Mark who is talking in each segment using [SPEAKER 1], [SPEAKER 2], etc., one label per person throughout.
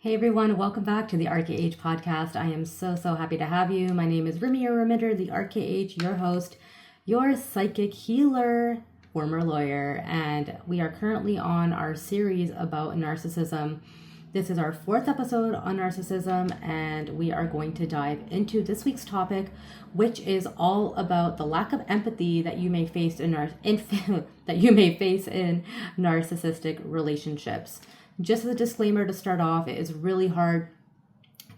[SPEAKER 1] Hey everyone, welcome back to the RKH podcast. I am so happy to have you. My name is Rami or Raminder, the RKH, your host, your psychic healer, former lawyer, and we are currently on our series about narcissism. This is our fourth episode on narcissism, and we are going to dive into this week's topic, which is all about the lack of empathy that you may face in narcissistic relationships. Just as a disclaimer to start off, it is really hard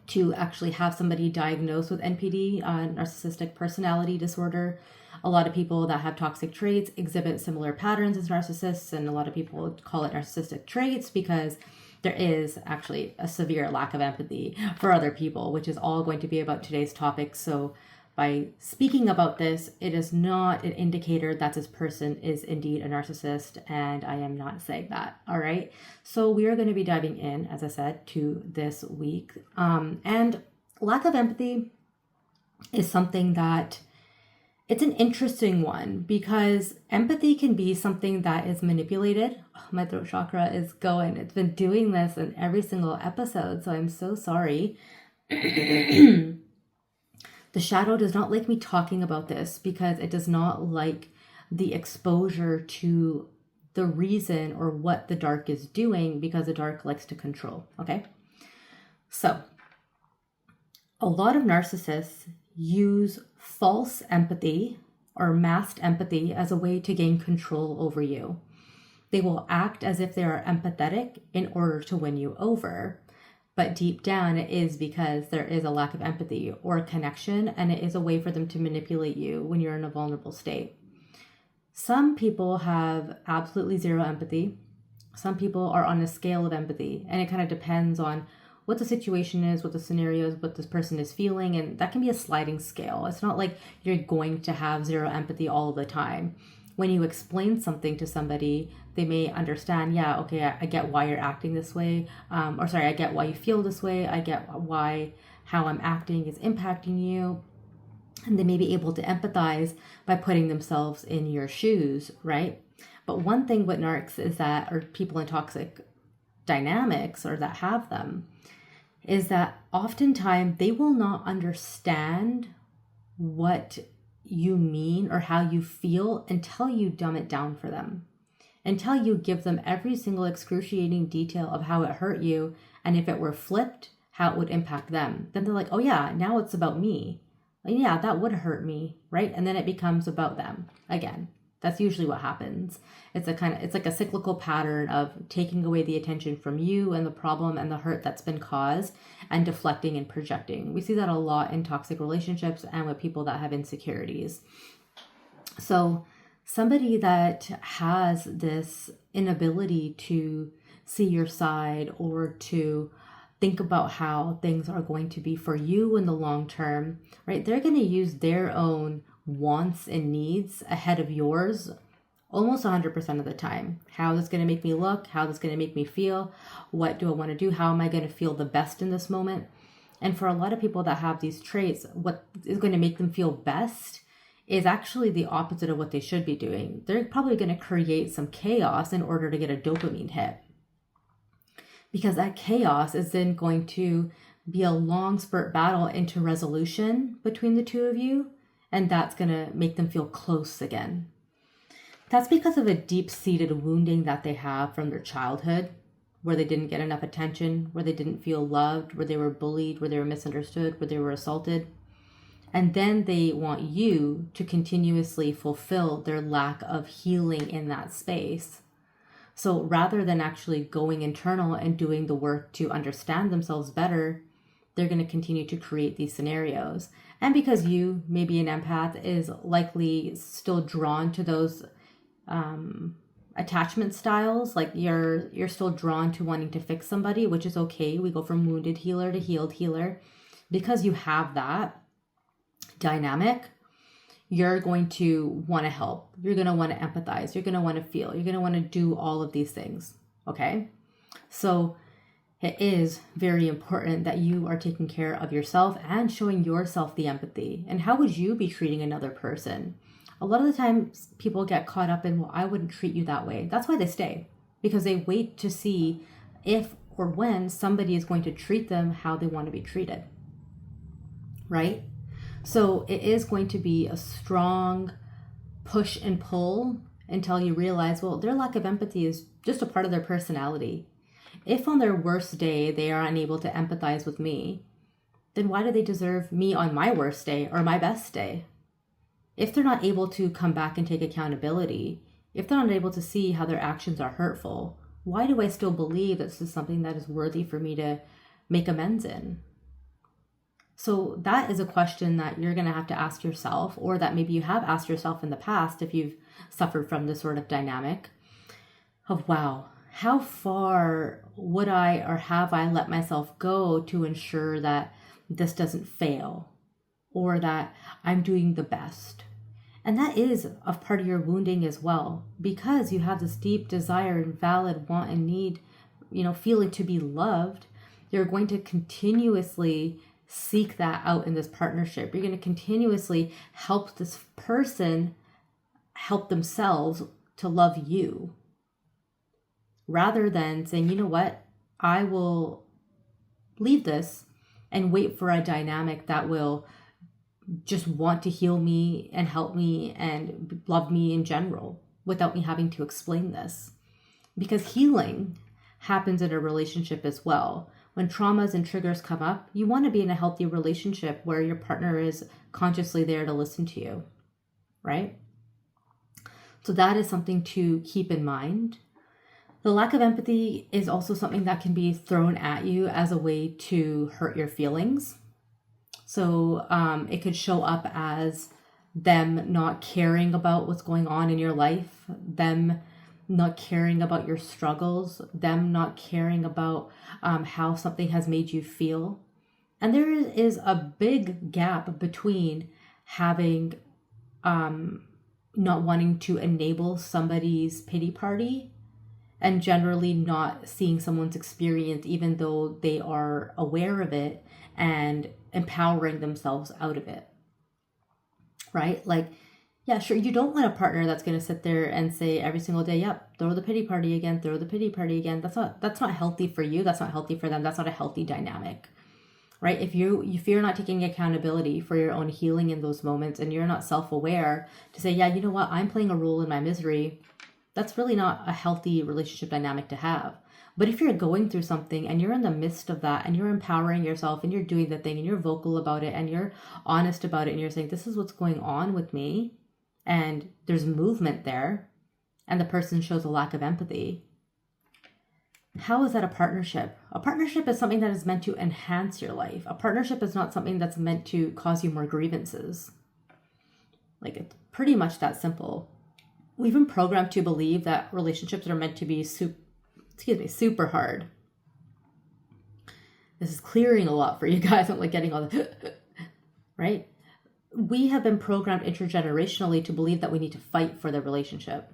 [SPEAKER 1] to actually have somebody diagnosed with NPD, narcissistic personality disorder. A lot of people that have toxic traits exhibit similar patterns as narcissists, and a lot of people call it narcissistic traits because there is actually a severe lack of empathy for other people, which is all going to be about today's topic. So by speaking about this, it is not an indicator that this person is indeed a narcissist, and I am not saying that, all right? So we are going to be diving in, as I said, to this week. And lack of empathy is something that it's an interesting one because empathy can be something that is manipulated. Oh, my throat chakra is going. It's been doing this in every single episode, so I'm so sorry. The shadow does not like me talking about this because it does not like the exposure to the reason or what the dark is doing because the dark likes to control, okay? So, a lot of narcissists use false empathy or masked empathy as a way to gain control over you. They will act as if they are empathetic in order to win you over. But deep down, it is because there is a lack of empathy or connection, and it is a way for them to manipulate you when you're in a vulnerable state. Some people have absolutely zero empathy. Some people are on a scale of empathy, and it kind of depends on what the situation is, what the scenario is, what this person is feeling, and that can be a sliding scale. It's not like you're going to have zero empathy all the time. When you explain something to somebody, they may understand, yeah, okay, I get why you're acting this way. I get why you feel this way. I get why how I'm acting is impacting you. And they may be able to empathize by putting themselves in your shoes, right? But one thing with narcs is that, or people in toxic dynamics or that have them, is that oftentimes they will not understand what you mean or how you feel until you dumb it down for them, until you give them every single excruciating detail of how it hurt you, and if it were flipped, how it would impact them. Then they're like, oh yeah, now it's about me. And yeah, that would hurt me, right? And then it becomes about them again. That's usually what happens. It's like a cyclical pattern of taking away the attention from you and the problem and the hurt that's been caused and deflecting and projecting. We see that a lot in toxic relationships and with people that have insecurities. So somebody that has this inability to see your side or to think about how things are going to be for you in the long term, right? They're going to use their own wants and needs ahead of yours almost 100% of the time. How is this going to make me look? How is this going to make me feel? What do I want to do? How am I going to feel the best in this moment? And for a lot of people that have these traits, what is going to make them feel best is actually the opposite of what they should be doing. They're probably going to create some chaos in order to get a dopamine hit. Because that chaos is then going to be a long spurt battle into resolution between the two of you. And that's going to make them feel close again. That's because of a deep-seated wounding that they have from their childhood, where they didn't get enough attention, where they didn't feel loved, where they were bullied, where they were misunderstood, where they were assaulted. And then they want you to continuously fulfill their lack of healing in that space. So rather than actually going internal and doing the work to understand themselves better, they're going to continue to create these scenarios. And because you, maybe an empath, is likely still drawn to those attachment styles, like you're still drawn to wanting to fix somebody, which is okay. We go from wounded healer to healed healer. Because you have that dynamic, you're going to want to help. You're going to want to empathize. You're going to want to feel. You're going to want to do all of these things. Okay? So it is very important that you are taking care of yourself and showing yourself the empathy. And how would you be treating another person? A lot of the times people get caught up in, well, I wouldn't treat you that way. That's why they stay, because they wait to see if or when somebody is going to treat them how they want to be treated, right? So it is going to be a strong push and pull until you realize, well, their lack of empathy is just a part of their personality. If on their worst day they are unable to empathize with me, then why do they deserve me on my worst day or my best day? If they're not able to come back and take accountability, if they're not able to see how their actions are hurtful, why do I still believe this is something that is worthy for me to make amends in? So that is a question that you're going to have to ask yourself, or that maybe you have asked yourself in the past if you've suffered from this sort of dynamic of, wow, how far would I or have I let myself go to ensure that this doesn't fail or that I'm doing the best? And that is a part of your wounding as well, because you have this deep desire and valid want and need, feeling to be loved. You're going to continuously seek that out in this partnership. You're going to continuously help this person help themselves to love you, rather than saying, you know what, I will leave this and wait for a dynamic that will just want to heal me and help me and love me in general without me having to explain this. Because healing happens in a relationship as well. When traumas and triggers come up, you want to be in a healthy relationship where your partner is consciously there to listen to you, right? So that is something to keep in mind. The lack of empathy is also something that can be thrown at you as a way to hurt your feelings. So it could show up as them not caring about what's going on in your life, them not caring about your struggles, them not caring about how something has made you feel. And there is a big gap between having not wanting to enable somebody's pity party and generally not seeing someone's experience, even though they are aware of it, and empowering themselves out of it, right? Like, yeah, sure, you don't want a partner that's going to sit there and say every single day, yep, throw the pity party again, throw the pity party again. That's not healthy for you. That's not healthy for them. That's not a healthy dynamic, right? If you're not taking accountability for your own healing in those moments, and you're not self-aware to say, yeah, you know what, I'm playing a role in my misery, that's really not a healthy relationship dynamic to have. But if you're going through something and you're in the midst of that and you're empowering yourself and you're doing the thing and you're vocal about it and you're honest about it and you're saying, this is what's going on with me, and there's movement there, and the person shows a lack of empathy, how is that a partnership? A partnership is something that is meant to enhance your life. A partnership is not something that's meant to cause you more grievances. Like, it's pretty much that simple. We've been programmed to believe that relationships are meant to be super hard. This is clearing a lot for you guys. I'm like getting all the, right? We have been programmed intergenerationally to believe that we need to fight for the relationship.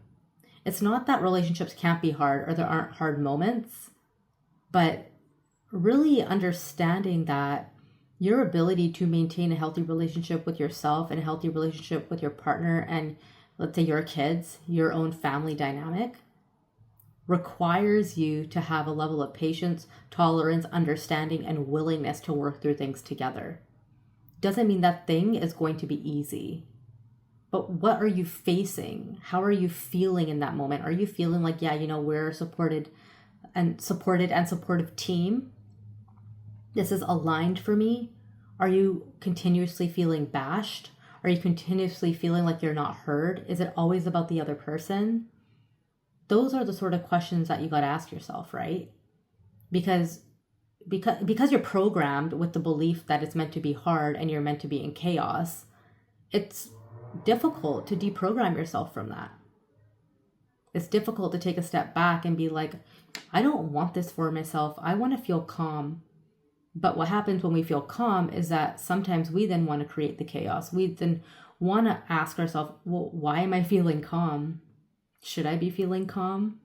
[SPEAKER 1] It's not that relationships can't be hard or there aren't hard moments, but really understanding that your ability to maintain a healthy relationship with yourself and a healthy relationship with your partner and, let's say, your kids, your own family dynamic, requires you to have a level of patience, tolerance, understanding, and willingness to work through things together. Doesn't mean that thing is going to be easy. But what are you facing? How are you feeling in that moment? Are you feeling like, yeah, we're a supported and supportive team? This is aligned for me. Are you continuously feeling bashed? Are you continuously feeling like you're not heard? Is it always about the other person? Those are the sort of questions that you got to ask yourself, right? Because you're programmed with the belief that it's meant to be hard and you're meant to be in chaos, it's difficult to deprogram yourself from that. It's difficult to take a step back and be like, I don't want this for myself. I want to feel calm. But what happens when we feel calm is that sometimes we then want to create the chaos. We then want to ask ourselves, well, why am I feeling calm? Should I be feeling calm?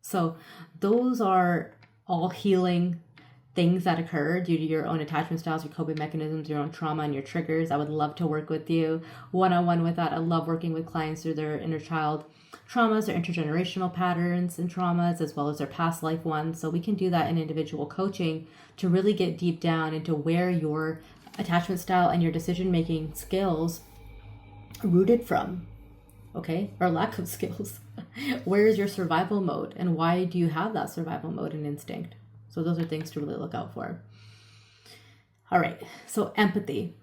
[SPEAKER 1] So those are all healing things that occur due to your own attachment styles, your coping mechanisms, your own trauma, and your triggers. I would love to work with you one-on-one with that. I love working with clients through their inner child traumas, their intergenerational patterns and traumas, as well as their past life ones. So we can do that in individual coaching to really get deep down into where your attachment style and your decision-making skills rooted from, okay? Or lack of skills. Where is your survival mode, and why do you have that survival mode and instinct? So those are things to really look out for. All right, so empathy.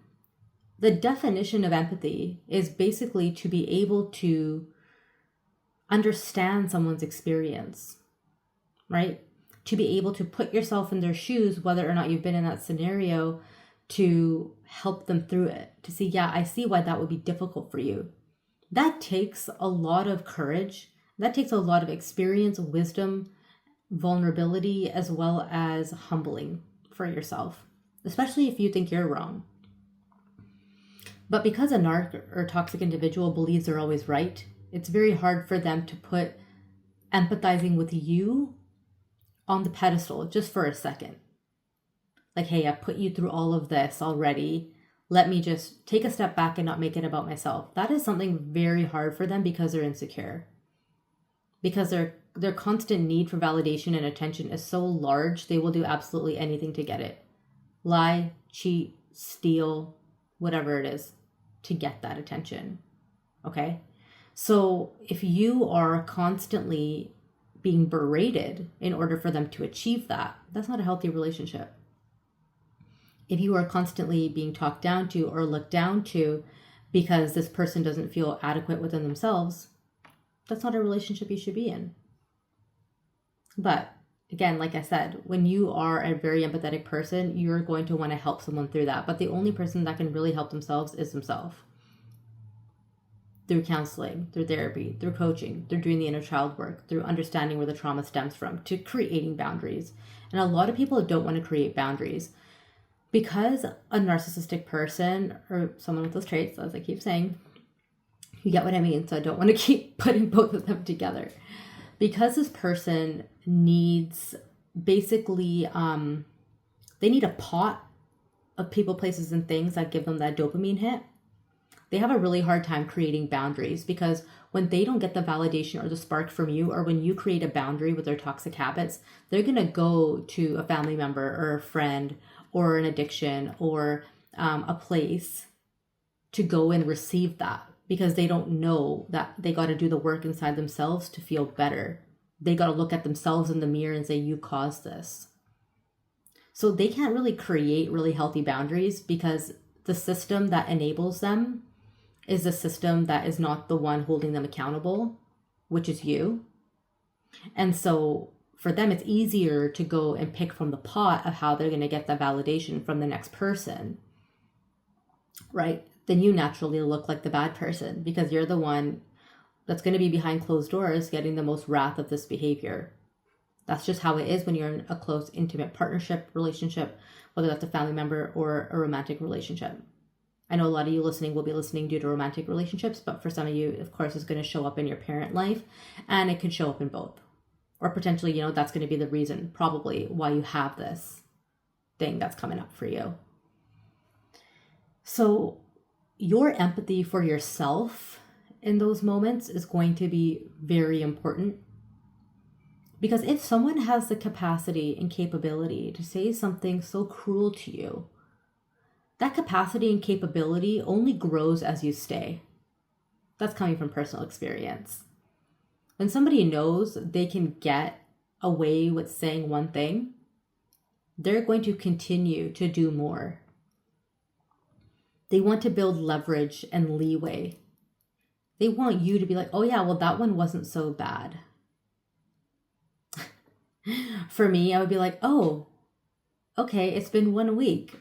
[SPEAKER 1] The definition of empathy is basically to be able to understand someone's experience, right? To be able to put yourself in their shoes, whether or not you've been in that scenario, to help them through it, to see, yeah, I see why that would be difficult for you. That takes a lot of courage. That takes a lot of experience, wisdom, vulnerability, as well as humbling for yourself, especially if you think you're wrong. But because a narc or toxic individual believes they're always right, it's very hard for them to put empathizing with you on the pedestal just for a second. Like, hey, I put you through all of this already. Let me just take a step back and not make it about myself. That is something very hard for them because they're insecure. Because their constant need for validation and attention is so large, they will do absolutely anything to get it. Lie, cheat, steal, whatever it is, to get that attention. Okay? So if you are constantly being berated in order for them to achieve that, that's not a healthy relationship. If you are constantly being talked down to or looked down to because this person doesn't feel adequate within themselves, that's not a relationship you should be in. But again, like I said, when you are a very empathetic person, you're going to want to help someone through that. But the only person that can really help themselves is themselves. Through counseling, through therapy, through coaching, through doing the inner child work, through understanding where the trauma stems from, to creating boundaries. And a lot of people don't want to create boundaries because a narcissistic person or someone with those traits, as I keep saying, you get what I mean? So I don't want to keep putting both of them together. Because this person needs basically, they need a pot of people, places, and things that give them that dopamine hit. They have a really hard time creating boundaries because when they don't get the validation or the spark from you, or when you create a boundary with their toxic habits, they're going to go to a family member or a friend or an addiction or a place to go and receive that, because they don't know that they got to do the work inside themselves to feel better. They got to look at themselves in the mirror and say, you caused this. So they can't really create really healthy boundaries because the system that enables them is the system that is not the one holding them accountable, which is you. And so for them, it's easier to go and pick from the pot of how they're going to get that validation from the next person, right? Then you naturally look like the bad person because you're the one that's going to be behind closed doors getting the most wrath of this behavior. That's just how it is when you're in a close, intimate partnership relationship, whether that's a family member or a romantic relationship. I know a lot of you listening will be listening due to romantic relationships, but for some of you, of course, it's going to show up in your parent life, and it could show up in both. Or potentially, that's going to be the reason, probably, why you have this thing that's coming up for you. So your empathy for yourself in those moments is going to be very important. Because if someone has the capacity and capability to say something so cruel to you, that capacity and capability only grows as you stay. That's coming from personal experience. When somebody knows they can get away with saying one thing, they're going to continue to do more. They want to build leverage and leeway. They want you to be like, oh yeah, well, that one wasn't so bad. For me, I would be like, oh, okay, it's been 1 week.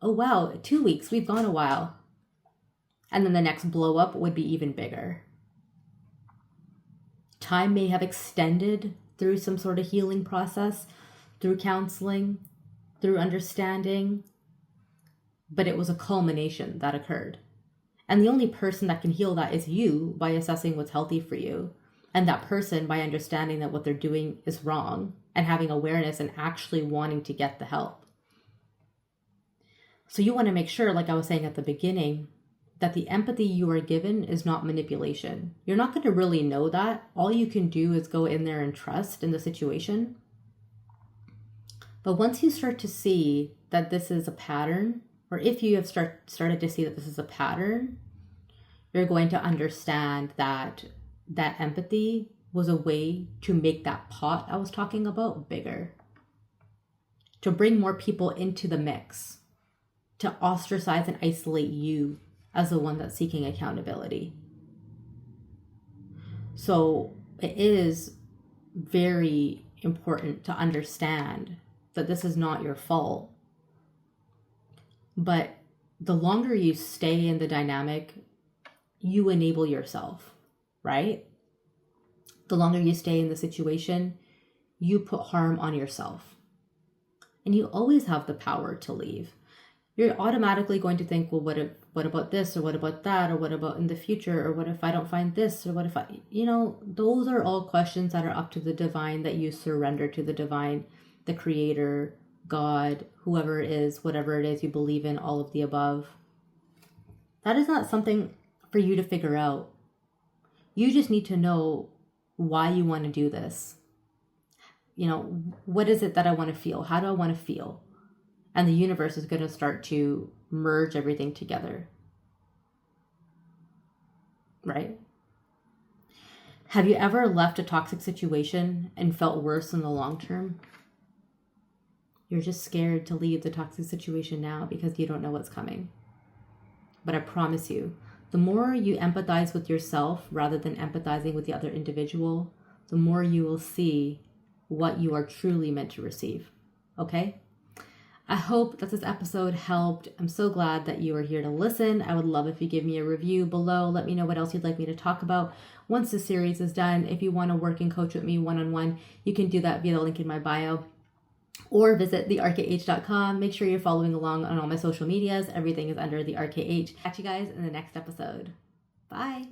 [SPEAKER 1] Oh, wow, 2 weeks, we've gone a while. And then the next blow up would be even bigger. Time may have extended through some sort of healing process, through counseling, through understanding, but it was a culmination that occurred. And the only person that can heal that is you by assessing what's healthy for you. And that person by understanding that what they're doing is wrong and having awareness and actually wanting to get the help. So you want to make sure, like I was saying at the beginning, that the empathy you are given is not manipulation. You're not going to really know that. All you can do is go in there and trust in the situation. But once you start to see that this is a pattern, or if you have started to see that this is a pattern, you're going to understand that that empathy was a way to make that pot I was talking about bigger, to bring more people into the mix, to ostracize and isolate you as the one that's seeking accountability. So it is very important to understand that this is not your fault. But the longer you stay in the dynamic, you enable yourself, right? The longer you stay in the situation, you put harm on yourself. And you always have the power to leave. You're automatically going to think, well, what about this, or what about that, or what about in the future, or what if I don't find this, or what if I, those are all questions that are up to the divine, that you surrender to the divine, the creator, God, whoever it is, whatever it is you believe in, all of the above. That is not something for you to figure out. You just need to know why you want to do this. What is it that I want to feel? How do I want to feel? And the universe is going to start to merge everything together. Right? Have you ever left a toxic situation and felt worse in the long term? You're just scared to leave the toxic situation now because you don't know what's coming. But I promise you, the more you empathize with yourself rather than empathizing with the other individual, the more you will see what you are truly meant to receive. Okay? I hope that this episode helped. I'm so glad that you are here to listen. I would love if you give me a review below. Let me know what else you'd like me to talk about once the series is done. If you want to work and coach with me one-on-one, you can do that via the link in my bio, or visit therkh.com. Make sure you're following along on all my social medias. Everything is under the RKH. Catch you guys in the next episode. Bye.